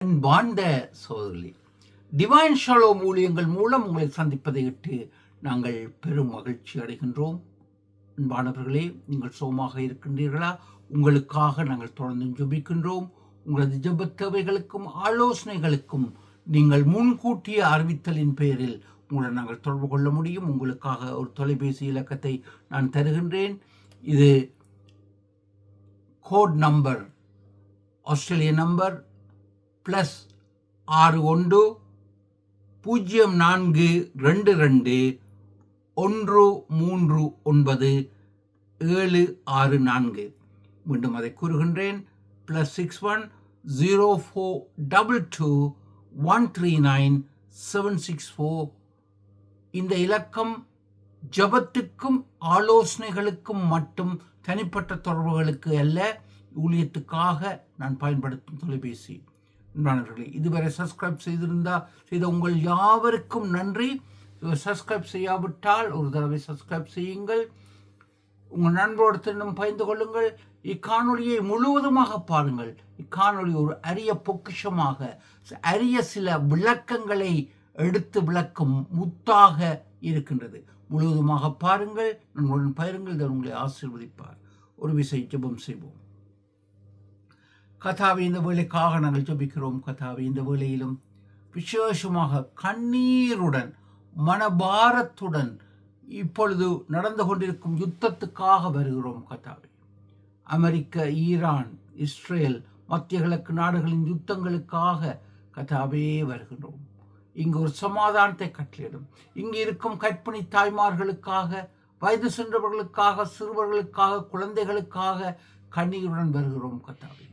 அன்பார்ந்த சோதரி, divine Shalom ஊழியங்கள் மூலம் உங்களை சந்திப்பதை இட்டு நாங்கள் பெரும் மகிழ்ச்சி அடைகின்றோம். அன்பானவர்களே, நீங்கள் சுகமாக இருக்கின்றீர்களா? உங்களுக்காக நாங்கள் தொடர்ந்து ஜெபிக்கின்றோம். உங்களது ஜெபத் தேவைகளுக்கும் ஆலோசனைகளுக்கும் நீங்கள் முன்கூட்டிய அறிவித்தலின் பேரில் உங்களை நாங்கள் தொடர்பு கொள்ள முடியும். உங்களுக்காக ஒரு தொலைபேசி இலக்கத்தை நான் தருகின்றேன். இது கோட் நம்பர், ஆஸ்திரேலிய நம்பர் +61 0422 139 764. மீண்டும் அதை கூறுகின்றேன், +61 0422 139 764. இந்த இலக்கம் ஜபத்துக்கும் ஆலோசனைகளுக்கும் மட்டும், தனிப்பட்ட தொடர்புகளுக்கு அல்ல, ஊழியத்துக்காக நான் பயன்படுத்தும் தொலைபேசி. நண்பர்களே, இதுவரை சப்ஸ்கிரைப் செய்த உங்கள் யாவருக்கும் நன்றி. சப்ஸ்கிரைப் செய்யாவிட்டால் ஒரு தடவை சப்ஸ்கிரைப் செய்யுங்கள். உங்கள் நண்பரோடத்தினும் பகிர்ந்து கொள்ளுங்கள். இக்காணொலியை முழுவதுமாக பாருங்கள். இக்காணொலி ஒரு அரிய பொக்கிஷமாக, அரிய சில விளக்கங்களை எடுத்து விளக்கும் முத்தாக இருக்கின்றது. முழுவதுமாக பாருங்கள், நண்பருடன் பகிருங்கள். இதை உங்களை ஆசீர்வதிப்பார். ஒரு விசை ஜெபம் செய்வோம். கர்த்தாவே, இந்த வேலைக்காக நாங்கள் ஜெபிக்கிறோம். கர்த்தாவே, இந்த வேளையிலும் விசேஷமாக கண்ணீருடன், மனபாரத்துடன் இப்பொழுது நடந்து கொண்டிருக்கும் யுத்தத்துக்காக வருகிறோம். கர்த்தாவே, அமெரிக்க, ஈரான், இஸ்ரேல், மத்திய கிழக்கு நாடுகளின் யுத்தங்களுக்காக கர்த்தாவே வருகிறோம். இங்கு ஒரு சமாதானத்தை கட்டளையிடும். இங்கு இருக்கும் கற்பிணி தாய்மார்களுக்காக, வயது சென்றவர்களுக்காக, சிறுவர்களுக்காக, குழந்தைகளுக்காக கண்ணீருடன் வருகிறோம். கர்த்தாவே,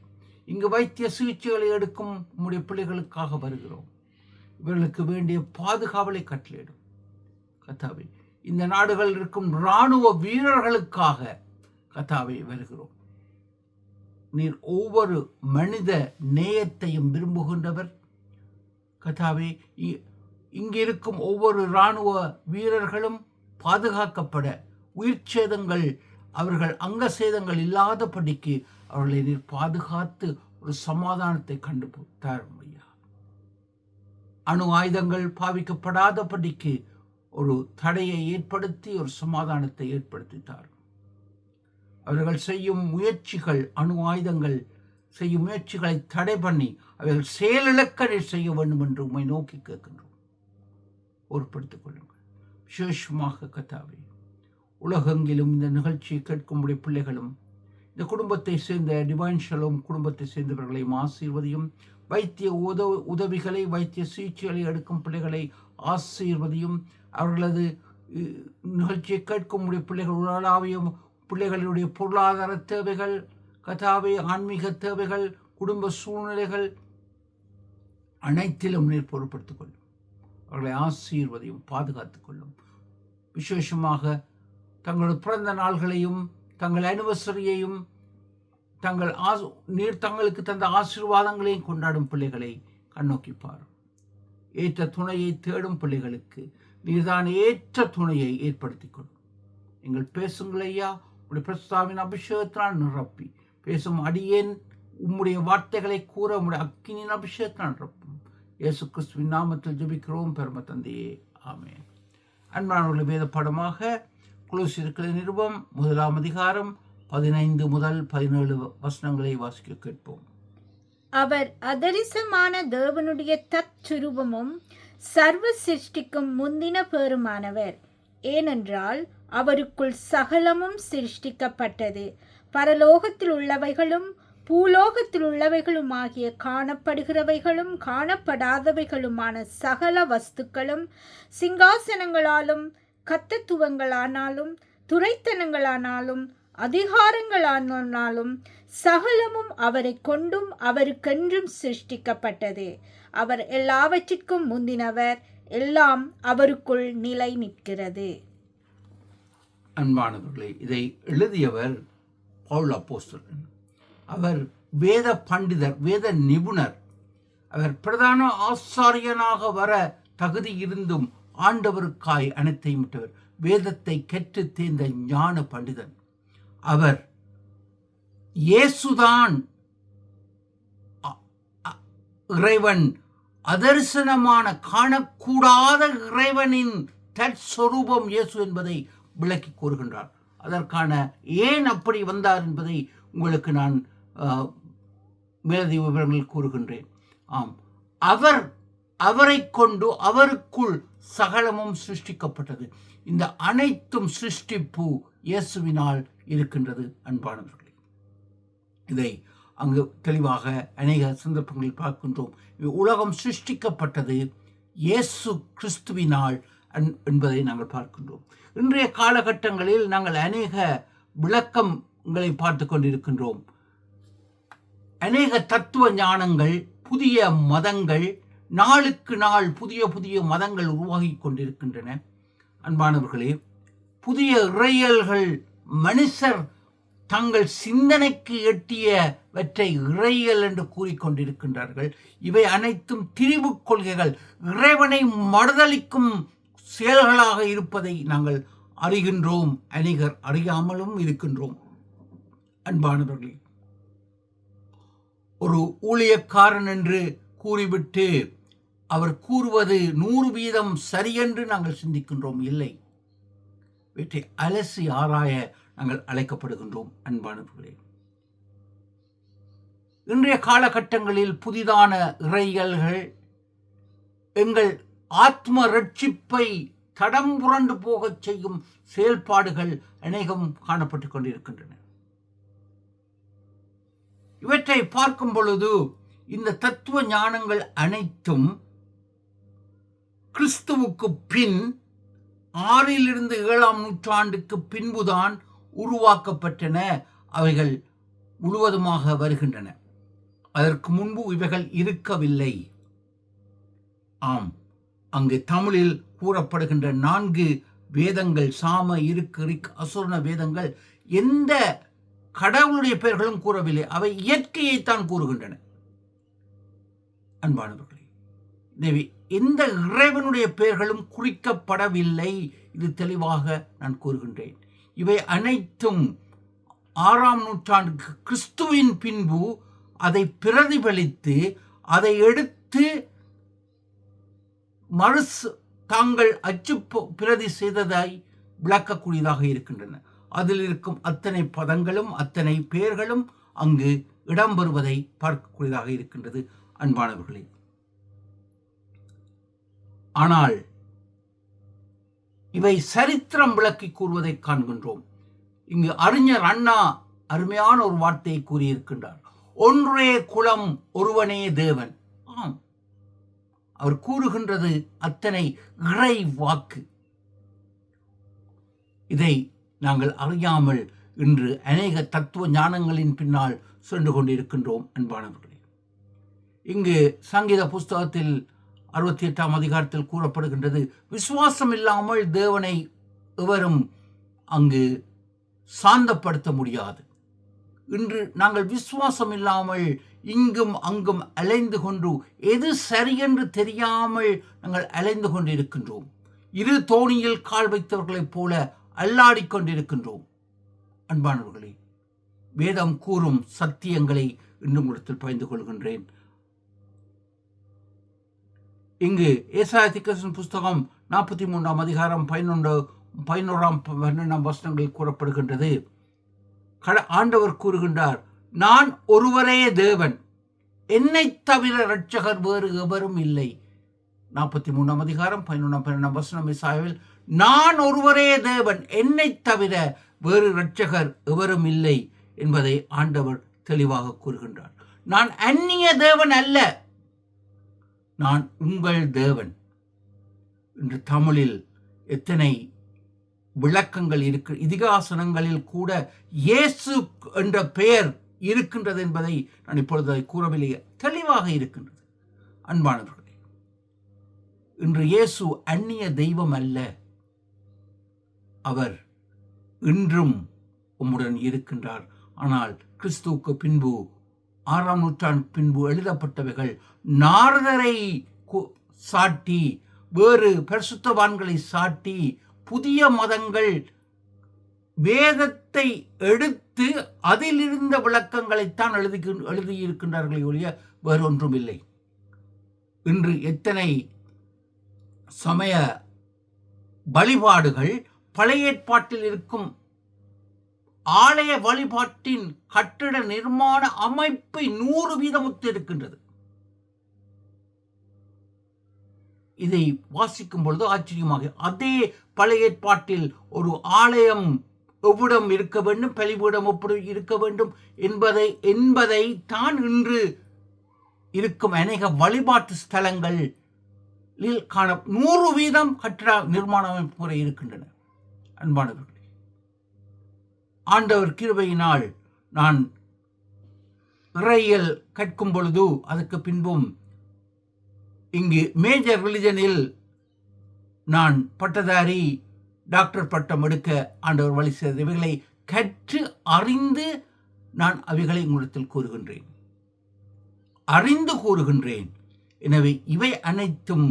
இங்கு வைத்திய சிகிச்சைகளை எடுக்கும் உம்முடைய பிள்ளைகளுக்காக வருகிறோம். இவர்களுக்கு வேண்டிய பாதுகாவலை கட்டளையிடும். கர்த்தாவே, இந்த நாடுகள் இருக்கும் இராணுவ வீரர்களுக்காக கர்த்தாவே வருகிறோம். நீர் ஒவ்வொரு மனித நேயத்தையும் விரும்புகின்றவர். கர்த்தாவே, இங்கு இருக்கும் ஒவ்வொரு இராணுவ வீரர்களும் பாதுகாக்கப்பட, உயிர் சேதங்கள், அவர்கள் அங்க சேதங்கள் இல்லாதபடிக்கு அவர்களை நீர் பாதுகாத்து ஒரு சமாதானத்தை கண்டு தாரும் ஐயா. அணு ஆயுதங்கள் பாவிக்கப்படாதபடிக்கு ஒரு தடையை ஏற்படுத்தி ஒரு சமாதானத்தை ஏற்படுத்தி தாரும். அவர்கள் செய்யும் முயற்சிகள், அணு ஆயுதங்கள் செய்யும் முயற்சிகளை தடை பண்ணி அவர்கள் செயலிழக்க செய்ய வேண்டும் என்று உம்மை நோக்கி கேட்கின்றோம். பொறுப்படுத்திக் கொள்ளுங்கள். விசேஷமாக கர்த்தாவே, உலகெங்கிலும் இந்த நிகழ்ச்சியை கேட்கும்படிய பிள்ளைகளும், இந்த குடும்பத்தை சேர்ந்த டிவைன் ஷாலோம் குடும்பத்தை சேர்ந்தவர்களையும் ஆசீர்வதியும். வைத்திய உதவிகளை, வைத்திய சிகிச்சைகளை எடுக்கும் பிள்ளைகளை ஆசீர்வதியும். அவர்களது நிகழ்ச்சியை கேட்கும்படிய பிள்ளைகள் உலகளாவியும் பிள்ளைகளுடைய பொருளாதார தேவைகள், கர்த்தாவே, ஆன்மீக தேவைகள், குடும்ப சூழ்நிலைகள் அனைத்திலும் நீர் பொறுப்படுத்திக் கொள்ளும். அவர்களை ஆசீர்வதியும், பாதுகாத்துக் கொள்ளும். விசேஷமாக தங்களது பிறந்த நாள்களையும், தங்கள் அனிவர்சரியையும், நீர் தங்களுக்கு தந்த ஆசீர்வாதங்களையும் கொண்டாடும் பிள்ளைகளை கண்ணோக்கி பாரும். ஏற்ற துணையை தேடும் பிள்ளைகளுக்கு நீர்தான் ஏற்ற துணையை ஏற்படுத்திக் கொள்ளும். நீங்கள் பேசுங்கள் ஐயா. உடைய பிரஸ்தாவின் அபிஷேகத்தினால் நிரப்பி பேசும் அடியேன் உம்முடைய வார்த்தைகளை கூற உம்முடைய அக்கினியின் அபிஷேகத்தினால் நிரப்பும். இயேசு கிறிஸ்துவின் நாமத்தில் ஜெபிக்கிறோம் பரம தந்தையே, ஆமென். அன்பானவர்கள், வேத பாடமாக கொலோசியர் நிருபம் 1 அதிகாரம் 15 முதல் 17 வசனங்களை வாசிக்க கேட்போம். அவர் அதரிசமான தேவனுடைய தற்சுரூபமும் சர்வ சிருஷ்டிக்கும் முந்தின பேருமானவர். ஏனென்றால் அவருக்குள் சகலமும் சிருஷ்டிக்கப்பட்டது. பரலோகத்தில் உள்ளவைகளும் பூலோகத்தில் உள்ளவைகளும் ஆகிய காணப்படுகிறவைகளும் காணப்படாதவைகளுமான சகல வஸ்துக்களும், சிங்காசனங்களாலும் கர்த்தத்துவங்களானாலும் துரைத்தனங்களானாலும் அதிகாரங்களானாலும் சகலமும் அவரை கொண்டும் அவருக்கென்றும் சிருஷ்டிக்கப்பட்டது. அவர் எல்லாவற்றிற்கும் முந்தினவர். எல்லாம் அவருக்குள் நிலை நிற்கிறது. அன்பானவர்களே, இதை எழுதியவர் பவுல் அப்போஸ்தலன். அவர் வேத பண்டிதர், வேத நிபுணர். அவர் பிரதான ஆசாரியனாக வர தகுதி இருந்தும் ஆண்டவருக்காய் அனைத்தையும் விட்டவர். வேதத்தை கற்று தேர்ந்த ஞான பண்டிதன் அவர். இயேசுதான் இறைவன் அதர்சனமான காணக்கூடாத இறைவனின் தற்சொரூபம் இயேசு என்பதை விளக்கி கூறுகின்றார். அதற்கான ஏன் அப்படி வந்தார் என்பதை உங்களுக்கு நான் மேலதிக விவரங்கள் கூறுகின்றேன். ஆம், அவரை கொண்டு அவருக்குள் சகலமும் சிருஷ்டிக்கப்பட்டது. இந்த அனைத்தும் சிருஷ்டிப்பு இயேசுவினால் இருக்கின்றது. அன்பானவர்களே, இதை அங்கு தெளிவாக அநேக சந்தர்ப்பங்களில் பார்க்கின்றோம். உலகம் சிருஷ்டிக்கப்பட்டது இயேசு கிறிஸ்துவினால் என்பதை நாங்கள் பார்க்கின்றோம். இன்றைய காலகட்டங்களில் நாங்கள் அநேக விளக்கங்களை பார்த்து கொண்டிருக்கின்றோம். அநேக தத்துவ ஞானங்கள், புதிய மதங்கள், நாளுக்கு நாள் புதிய புதிய மதங்கள் உருவாகி கொண்டிருக்கின்றன. அன்பானவர்களே, புதிய இறையல்கள், மனுஷர் தங்கள் சிந்தனைக்கு எட்டியவற்றை இறையல் என்று கூறிக்கொண்டிருக்கின்றார்கள். இவை அனைத்தும் திரிவு கொள்கைகள், இறைவனை மறுதலிக்கும் செயல்களாக இருப்பதை நாங்கள் அறிகின்றோம். அநேகர் அறியாமலும் இருக்கின்றோம். அன்பானவர்களே, ஒரு ஊழியக்காரன் என்று கூறிவிட்டு அவர் கூறுவது 100% சரியென்று நாங்கள் சிந்திக்கின்றோம். இல்லை, இவற்றை அலசி ஆராய நாங்கள் அழைக்கப்படுகின்றோம். அன்பானவர்களே, இன்றைய காலகட்டங்களில் புதிதான இறையல்கள் எங்கள் ஆத்ம ரட்சிப்பை தடம் புரண்டு போகச் செய்யும் செயல்பாடுகள் அநேகம் காணப்பட்டுக் கொண்டிருக்கின்றன. இவற்றை பார்க்கும் பொழுது இந்த தத்துவ ஞானங்கள் அனைத்தும் கிறிஸ்துவுக்கு பின் 6 to 7 நூற்றாண்டுக்கு பின்புதான் உருவாக்கப்பட்டன. அவைகள் முழுவதுமாக வருகின்றன. அதற்கு முன்பு இவைகள் இருக்கவில்லை. ஆம், அங்கு தமிழில் கூறப்படுகின்ற 4 வேதங்கள், சாம, இருக்கு, ரிக், அசுரண வேதங்கள் எந்த கடவுளுடைய பெயர்களும் கூறவில்லை. அவை இயற்கையைத்தான் கூறுகின்றன. அன்பானவர்களே, எனவே எந்த இறைவனுடைய பெயர்களும் குறிக்கப்படவில்லை. இது தெளிவாக நான் கூறுகின்றேன். இவை அனைத்தும் 6 நூற்றாண்டுக்கு கிறிஸ்துவின் பின்பு அதை பிரதிபலித்து அதை எடுத்து தாங்கள் அச்சு பிரதி செய்ததாய் விளக்கக்கூடியதாக இருக்கின்றன. அதில் இருக்கும் அத்தனை பதங்களும் அத்தனை பெயர்களும் அங்கு இடம்பெறுவதை பார்க்கக்கூடியதாக இருக்கின்றது. அன்பானவர்களே, ஆனால் இவை சரித்திரம் விளக்கி கூறுவதை காண்கின்றோம். இங்கு அறிஞர் அண்ணா அருமையான ஒரு வார்த்தையை கூறியிருக்கின்றார். ஒன்றே குலம், ஒருவனே தேவன். ஆம், அவர் கூறுகின்றது அத்தனை இறை வாக்கு. இதை நாங்கள் அறியாமல் இன்று அநேக தத்துவ ஞானங்களின் பின்னால் சென்று கொண்டிருக்கின்றோம். அன்பானவர்களே, இங்கு சங்கீத புஸ்தகத்தில் 68 அதிகாரத்தில் கூறப்படுகின்றது, விசுவாசம் இல்லாமல் தேவனை எவரும் அங்கு சாந்தப்படுத்த முடியாது. இன்று நாங்கள் விசுவாசம் இல்லாமல் இங்கும் அங்கும் அலைந்து கொண்டு எது சரியென்று தெரியாமல் நாங்கள் அலைந்து கொண்டிருக்கின்றோம். இரு தோணியில் கால் வைத்தவர்களைப் போல அல்லாடிக் கொண்டிருக்கின்றோம். அன்பானவர்களே, வேதம் கூறும் சத்தியங்களை இன்னும் இடத்தில் பகிர்ந்து கொள்கின்றேன். இங்கு ஏசாயா தீர்க்கதரிசன புஸ்தகம் 43 அதிகாரம் 11, 12 வசனங்களில் கூறப்படுகின்றது. ஆண்டவர் கூறுகின்றார், நான் ஒருவரே தேவன், என்னை தவிர இரட்சகர் வேறு எவரும் இல்லை. 43 அதிகாரம் 11-12 வசனம் ஏசாயாவில், நான் ஒருவரே தேவன், என்னை தவிர வேறு இரட்சகர் எவரும் இல்லை என்பதை ஆண்டவர் தெளிவாக கூறுகின்றார். நான் அந்நிய தேவன் அல்ல, நான் உங்கள் தேவன். இன்று தமிழில் எத்தனை விளக்கங்கள் இருக்கு. இதிகாசனங்களில் கூட இயேசு என்ற பெயர் இருக்கின்றது என்பதை நான் இப்பொழுது கூறவில்லையே, தெளிவாக இருக்கின்றது. அன்பானவர்களே, இன்று இயேசு அந்நிய தெய்வம் அல்ல. அவர் இன்றும் உம்முடன் இருக்கின்றார். ஆனால் கிறிஸ்துவுக்கு பின்பு 6 நூற்றாண்டு பின்பு எழுதப்பட்டவைகள் நாரதரை சாட்டி, வேறு பரிசுத்தவான்களை சாட்டி, புதிய மதங்கள் வேதத்தை எடுத்து அதில் இருந்த விளக்கங்களைத்தான் எழுதியிருக்கின்றார்களே ஒழிய வேறொன்றும் இல்லை. இன்று எத்தனை சமய வழிபாடுகள் பழைய ஏற்பாட்டில் இருக்கும் ஆலய வழிபாட்டின் கட்டிட நிர்மாண அமைப்பை 100% ஒத்து இருக்கின்றது. இதை வாசிக்கும் பொழுது ஆச்சரியமாக, அதே பழைய ஏற்பாட்டில் ஒரு ஆலயம் எவ்விடம் இருக்க வேண்டும், பலிபீடம் எப்படி இருக்க வேண்டும் என்பதை தான் இன்று இருக்கும் அநேக வழிபாட்டு ஸ்தலங்களில் காண 100% கட்டிட நிர்மாண அமைப்பு முறை இருக்கின்றன. அன்பானவர்களே, ஆண்டவர் கிருபையினால் நான் இறையியல் கற்கும் பொழுது அதற்கு பின்பும் இங்கு மேஜர் ரிலிஜனில் நான் பட்டதாரி டாக்டர் பட்டம் எடுக்க ஆண்டவர் வழி செய்த இவைகளை கற்று அறிந்து நான் அவைகளை உங்களிடத்தில் கூறுகின்றேன், அறிந்து கூறுகின்றேன். எனவே இவை அனைத்தும்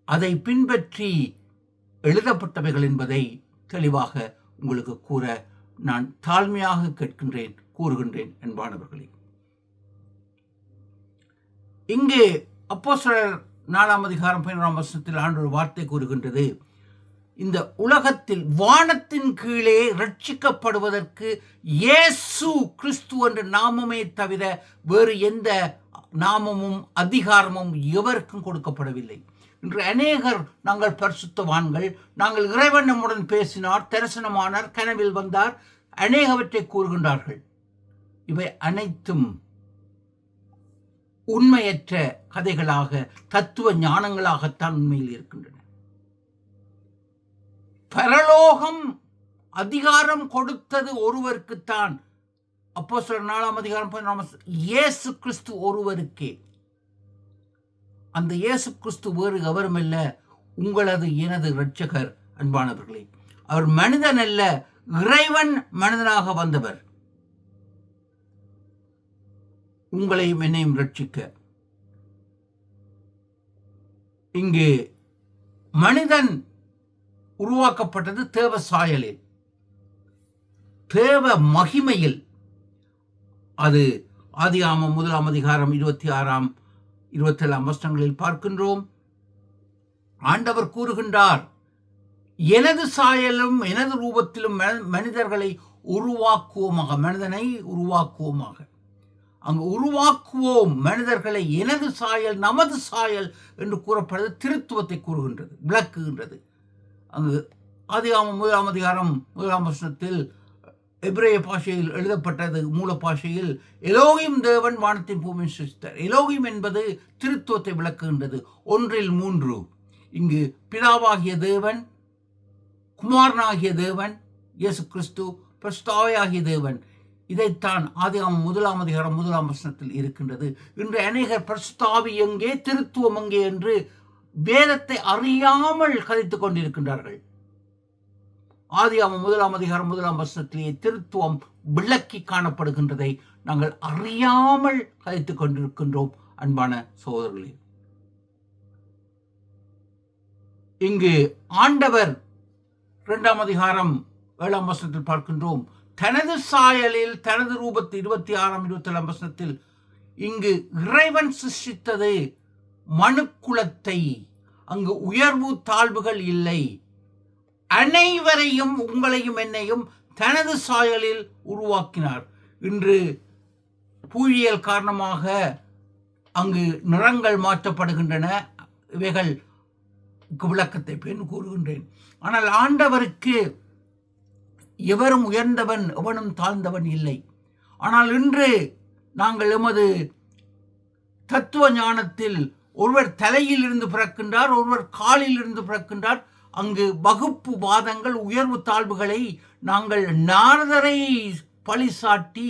அதை பின்பற்றி எழுதப்பட்டவைகள் என்பதை தெளிவாக உங்களுக்கு கூற நான் தாழ்மையாக கேட்கின்றேன், கூறுகின்றேன். அன்பானவர்களே, இங்கே அப்போஸ்தலர் 4 அதிகாரம் 11 வசனத்தில் ஆண்டவர் வார்த்தை கூறுகின்றது, இந்த உலகத்தில் வானத்தின் கீழே ரட்சிக்கப்படுவதற்கு இயேசு கிறிஸ்து என்ற நாமமே தவிர வேறு எந்த நாமமும் அதிகாரமும் எவருக்கும் கொடுக்கப்படவில்லை. இன்று அநேகர் நாங்கள் பரிசுத்தவான்கள், நாங்கள் இறைவன் நம்முடன் பேசினார், தரிசனமானார், கனவில் வந்தார், அநேகவற்றை கூறுகின்றார்கள். இவை அனைத்தும் உண்மையற்ற கதைகளாக, தத்துவ ஞானங்களாகத்தான் உண்மையில் இருக்கின்றன. பரலோகம் அதிகாரம் கொடுத்தது ஒருவருக்குத்தான். அப்போஸ்தலர் 4 அதிகாரம் 11 இயேசு கிறிஸ்து ஒருவருக்கே. அந்த இயேசு கிறிஸ்து வேறு எவருமல்ல, உங்களது எனது இரட்சகர். அன்பானவர்களே, அவர் மனிதன் அல்ல, இறைவன் மனிதனாக வந்தவர், உங்களையும் என்னையும் ரட்சிக்க. இங்கு மனிதன் உருவாக்கப்பட்டது தேவ சாயலில், தேவ மகிமையில். அது ஆதியாகமம் 1 அதிகாரம் 26 27 வசனங்களில் பார்க்கின்றோம். ஆண்டவர் கூறுகின்றார், எனது சாயலும் எனது ரூபத்திலும் மனிதர்களை உருவாக்குவோமாக, மனிதனை உருவாக்குவோமாக. அங்கு உருவாக்குவோம் மனிதர்களை, எனது சாயல் நமது சாயல் என்று கூறப்படுவது திருத்துவத்தை கூறுகின்றது, விளக்குகின்றது. அங்கு ஆதியாகமம் 1 அதிகாரம் 1 வசனத்தில் எபிரேய பாஷையில் எழுதப்பட்டது, மூல பாஷையில் எலோகிம் தேவன் வானத்தின் பூமியின் சிருஷ்டித்தார். எலோகிம் என்பது திருத்துவத்தை விளக்குகின்றது. 1-3 இங்கு பிதாவாகிய தேவன், குமாரனாகிய தேவன் இயேசு கிறிஸ்து, பரிசுத்தாவியாகிய தேவன். இதைத்தான் ஆதியாகமம் 1 அதிகாரம் 1 வசனத்தில் இருக்கின்றது. இன்று அநேகர் பரிசுத்தாவி எங்கே, திருத்துவம் எங்கே என்று வேதத்தை அறியாமல் கதைத்துக் கொண்டிருக்கின்றார்கள். ஆதியாகமம் 1 அதிகாரம் 1 வசனத்திலேயே திருத்துவம் விளக்கி காணப்படுகின்றதை நாங்கள் அறியாமல் கதைத்துக் கொண்டிருக்கின்றோம். அன்பான சகோதரர்களே, இங்கு ஆண்டவர் 2 அதிகாரம் 7 வசனத்தில் பார்க்கின்றோம், தனது சாயலில் தனது ரூபத்தில் 26 27 வசனத்தில் இங்கு இறைவன் சிருஷ்டித்தது மனுக்குலத்தை. அங்கு உயர்வு தாழ்வுகள் இல்லை, அனைவரையும் உங்களையும் என்னையும் தனது சாயலில் உருவாக்கினார். இன்று புவியியல் காரணமாக அங்கு நிறங்கள் மாற்றப்படுகின்றன, இவைகள் விளக்கத்தை பெண் கூறுகின்றேன். ஆனால் ஆண்டவருக்கு எவரும் உயர்ந்தவன் எவனும் தாழ்ந்தவன் இல்லை. ஆனால் இன்று நாங்கள் எமது தத்துவ ஞானத்தில் ஒருவர் தலையில் இருந்து பிறக்கின்றார், ஒருவர் காலில் இருந்து பிறக்கின்றார். அங்கு வகுப்பு வாதங்கள், உயர்வு தாழ்வுகளை நாங்கள் நாரதரை பழி சாட்டி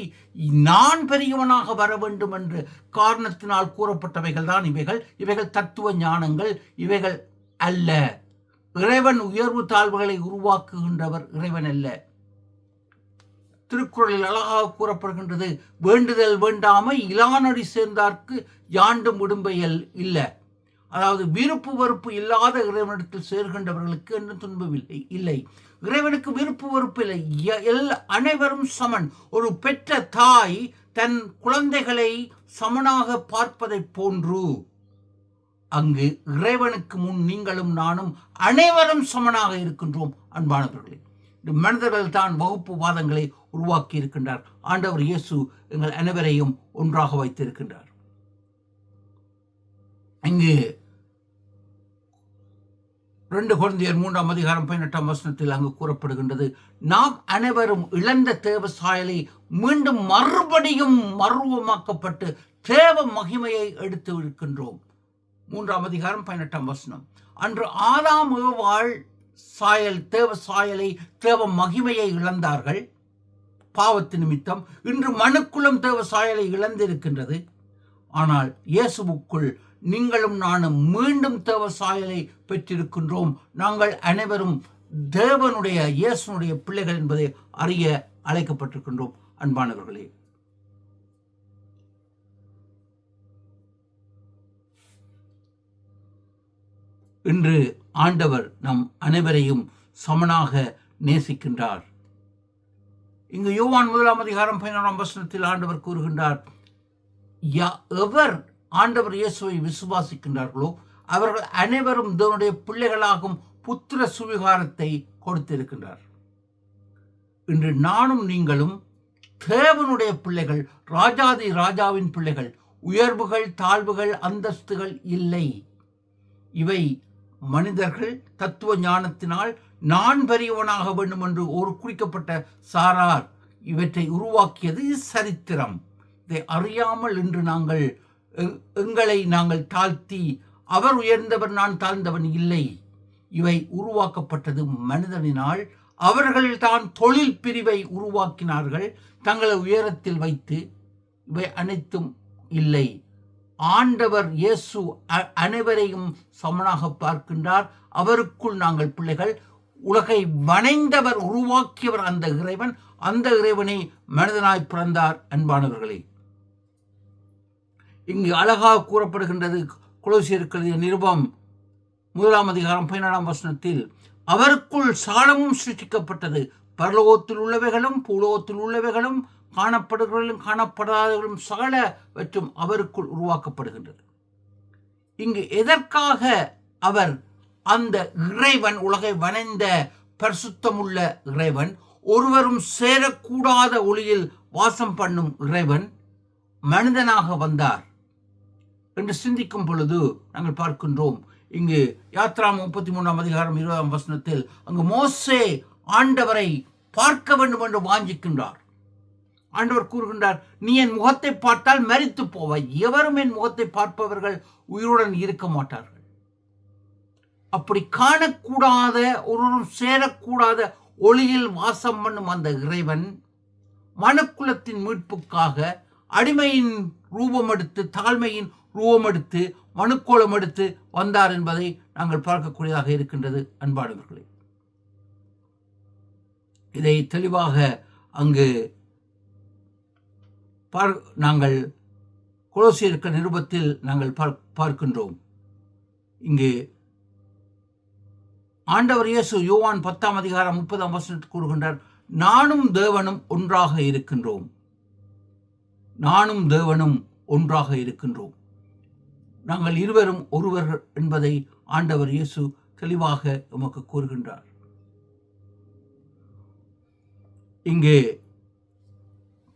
நான் பெரியவனாக வர வேண்டும் என்ற காரணத்தினால் கூறப்பட்டவைகள் தான் இவைகள். இவைகள் தத்துவ ஞானங்கள், இவைகள் அல்ல. இறைவன் உயர்வு தாழ்வுகளை உருவாக்குகின்றவர் இறைவன் அல்ல. திருக்குறளில் அழகாக கூறப்படுகின்றது, வேண்டுதல் வேண்டாமை இலானடி சேர்ந்தார்க்கு யாண்டும் விடும்பையல் இல்லை. அதாவது விருப்பு வெறுப்பு இல்லாத இறைவனிடத்தில் சேர்கின்றவர்களுக்கு என்று துன்பமில்லை இல்லை. இறைவனுக்கு விருப்பு வெறுப்பு இல்லை, அனைவரும் சமன். ஒரு பெற்ற தாய் தன் குழந்தைகளை சமனாக பார்ப்பதை போன்று அங்கு இறைவனுக்கு முன் நீங்களும் நானும் அனைவரும் சமனாக இருக்கின்றோம். அன்பானவர்களே, இந்த மனிதர்கள் தான் வகுப்புவாதங்களை உருவாக்கி இருக்கின்றார். ஆண்டவர் இயேசு எங்கள் அனைவரையும் ஒன்றாக வைத்திருக்கின்றார். இங்கு 2 கொரிந்தியர் 3:18 அங்கு கூறப்படுகின்றது, நாம் அனைவரும் இழந்த தேவ சாயலை மீண்டும் மறுபடியும் மறுவமாக்கப்பட்டு தேவ மகிமையை எடுத்து இருக்கின்றோம். 3:18. அன்று ஆதாம் ஏவாள் சாயல் தேவ சாயலை தேவ மகிமையை இழந்தார்கள் பாவத்து நிமித்தம். இன்று மனுக்குலம் தேவ சாயலை இழந்திருக்கின்றது. ஆனால் இயேசுவுக்குள் நீங்களும் நானும் மீண்டும் தேவ சாயலை பெற்றிருக்கின்றோம். நாங்கள் அனைவரும் தேவனுடைய இயேசுனுடைய பிள்ளைகள் என்பதை அறிய அழைக்கப்பட்டிருக்கின்றோம். அன்பானவர்களே, இன்று ஆண்டவர் நம் அனைவரையும் சமனாக நேசிக்கின்றார். இங்கு யோவான் 1:16 ஆண்டவர் கூறுகின்றார், எவர் ஆண்டவர் இயேசுவை விசுவாசிக்கின்றார்களோ அவர்கள் அனைவரும் தேவனுடைய பிள்ளைகளாகும் புத்திர சுவிகாரத்தை கொடுத்திருக்கின்றார். இன்று நானும் நீங்களும் தேவனுடைய பிள்ளைகள், ராஜாதி ராஜாவின் பிள்ளைகள். உயர்வுகள், தாழ்வுகள், அந்தஸ்துகள் இல்லை. இவை மனிதர்கள் தத்துவ ஞானத்தினால் நான் பெரியவனாக வேண்டும் என்று ஒரு குறிக்கப்பட்ட சாரார் இவற்றை உருவாக்கியது சரித்திரம். இதை அறியாமல் இன்று எங்களை நாங்கள் தாழ்த்தி, அவர் உயர்ந்தவர் நான் தாழ்ந்தவன் இல்லை. இவை உருவாக்கப்பட்டது மனிதனினால். அவர்கள் தான் தொழில் பிரிவை உருவாக்கினார்கள் தங்களை உயரத்தில் வைத்து. இவை அனைத்தும் இல்லை. ஆண்டவர் இயேசு அனைவரையும் சமனாக பார்க்கின்றார். அவருக்குள் நாங்கள் பிள்ளைகள். உலகை வணைந்தவர், உருவாக்கியவர் அந்த இறைவன். அந்த இறைவனை மனிதனாய் பிறந்தார். அன்பானவர்களே, இங்கு அழகாக கூறப்படுகின்றது கொலோசியருக்கு நிருபம் 1:17 அவருக்குள் சாலமும் சிருஷ்டிக்கப்பட்டது. பரலோகத்தில் உள்ளவைகளும் பூலோகத்தில் உள்ளவைகளும் காணப்படுகிறவர்களும் காணப்படாதவர்களும் சகலவற்றும் அவருக்குள் உருவாக்கப்படுகின்றது. இங்கு எதற்காக அவர் அந்த இறைவன், உலகை வணைந்த பரிசுத்தமுள்ள இறைவன், ஒருவரும் சேரக்கூடாத ஒளியில் வாசம் பண்ணும் இறைவன் மனிதனாக வந்தார் என்று சிந்திக்கும் பொழுது நாங்கள் பார்க்கின்றோம். இங்கு யாத்ரா 33:20 அங்கு மோசே ஆண்டவரை பார்க்க வேண்டும் என்று வாஞ்சிக்கின்றார். ஆண்டவர் கூறுகின்றார், நீ என் முகத்தை பார்த்தால் மரித்து போவாய். எவரும் என் முகத்தை பார்ப்பவர்கள் உயிருடன் இருக்க மாட்டார்கள். அப்படி காணக்கூடாத, ஒருவரும் சேரக்கூடாத ஒளியில் வாசம் பண்ணும் அந்த இறைவன் மனுக்குலத்தின் மீட்புக்காக அடிமையின் ரூபம் எடுத்து, தாழ்மையின் ரூபம் எடுத்து, மனுக்கோலம் எடுத்து வந்தார் என்பதை நாங்கள் பார்க்கக்கூடியதாக இருக்கின்றது. அன்பானவர்களே, இதை தெளிவாக அங்கு நாங்கள் கொலோசியர் நிருபத்தில் நாங்கள் பார்க்கின்றோம். இங்கு ஆண்டவர் இயேசு யோவான் 10:30 கூறுகின்றார், நானும் தேவனும் ஒன்றாக இருக்கின்றோம். நானும் தேவனும் ஒன்றாக இருக்கின்றோம். நாங்கள் இருவரும் ஒருவர் என்பதை ஆண்டவர் இயேசு தெளிவாக நமக்கு கூறுகின்றார். இங்கே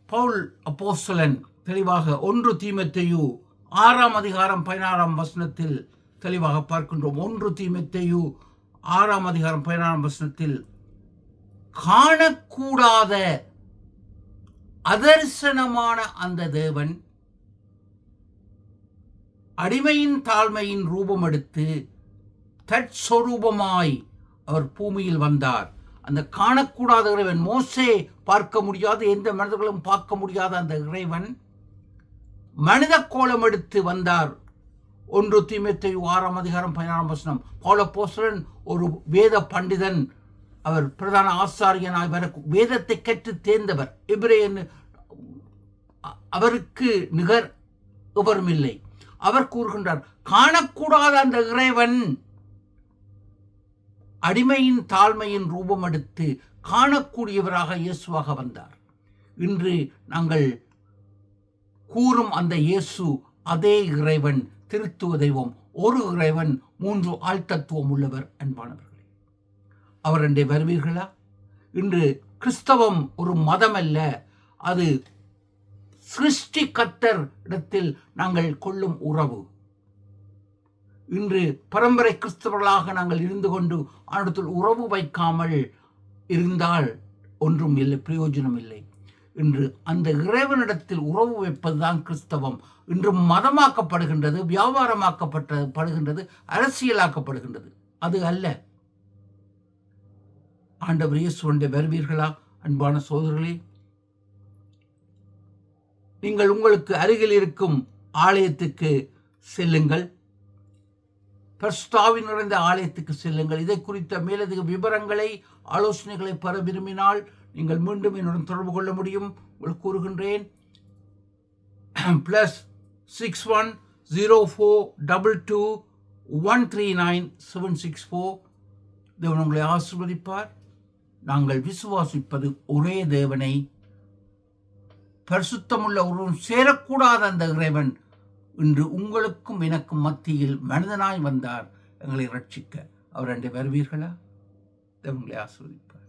பவுல் அப்போஸ்தலன் தெளிவாக 1 தீமோத்தேயு 6:16 தெளிவாக பார்க்கின்றோம். 1 தீமோத்தேயு 6:16 காணக்கூடாத அதர்சனமான அந்த தேவன் அடிமையின் தாழ்மையின் ரூபம் எடுத்து தற்சொரூபமாய் அவர் பூமியில் வந்தார். அந்த காணக்கூடாத இறைவன், மோசே பார்க்க முடியாத, எந்த மனிதர்களும் பார்க்க முடியாத அந்த இறைவன் மனித கோலம் எடுத்து வந்தார். 1 தீமோத்தேயு 6:16 பவுல் அப்போஸ்தலன் ஒரு வேத பண்டிதன். அவர் பிரதான ஆசாரியனாய் வர வேதத்தை கற்று தேர்ந்தவர். எபிரேயன், அவருக்கு நிகர் எவரும் இல்லை. அவர் கூறுகின்றார், காணக்கூடாத அந்த இறைவன் அடிமையின் தாழ்மையின் ரூபம் எடுத்து காணக்கூடியவராக இயேசுவாக வந்தார். இன்று நாங்கள் கூறும் அந்த இயேசு அதே இறைவன், திருத்துவ தெய்வம் ஒரு இறைவன் 3 ஆழ்த்தத்துவம் உள்ளவர். அன்பானவர்களே, அவர் அண்டை வருவீர்களா? இன்று கிறிஸ்தவம் ஒரு மதம் அல்ல, அது சிருஷ்டி கர்த்தர் இடத்தில் நாங்கள் கொள்ளும் உறவு. இன்று பரம்பரை கிறிஸ்தவர்களாக நாங்கள் இருந்து கொண்டு அவரிடத்தில் உறவு வைக்காமல் இருந்தால் ஒன்றும் இல்லை, பிரயோஜனம் இல்லை. இன்று அந்த இறைவனிடத்தில் உறவு வைப்பதுதான் கிறிஸ்தவம். இன்று மதமாக்கப்படுகின்றது, வியாபாரமாக்கப்படுகின்றது, அரசியலாக்கப்படுகின்றது. அது அல்ல. ஆண்டவர் இயேசுவை வருவீர்களா? அன்பான சகோதரர்களே, நீங்கள் உங்களுக்கு அருகில் இருக்கும் ஆலயத்துக்கு செல்லுங்கள், பரிசுத்த ஆவி நிறைந்த ஆலயத்துக்கு செல்லுங்கள். இதை குறித்த மேலதிக விவரங்களை, ஆலோசனைகளை பெற விரும்பினால் நீங்கள் மீண்டும் என்னுடன் தொடர்பு கொள்ள முடியும். உங்களுக்கு கூறுகின்றேன், +610422139764. தேவன் உங்களை ஆசீர்வதிப்பார். நாங்கள் விசுவாசிப்பது ஒரே தேவனை, பரிசுத்தமுள்ள ஒருவன் சேரக்கூடாத அந்த இறைவன் இன்று உங்களுக்கும் எனக்கும் மத்தியில் மனிதனாய் வந்தார் எங்களை ரட்சிக்க. அவர் அண்டை வருவீர்களா? தேவன் உங்களை ஆசீர்வதிப்பார்.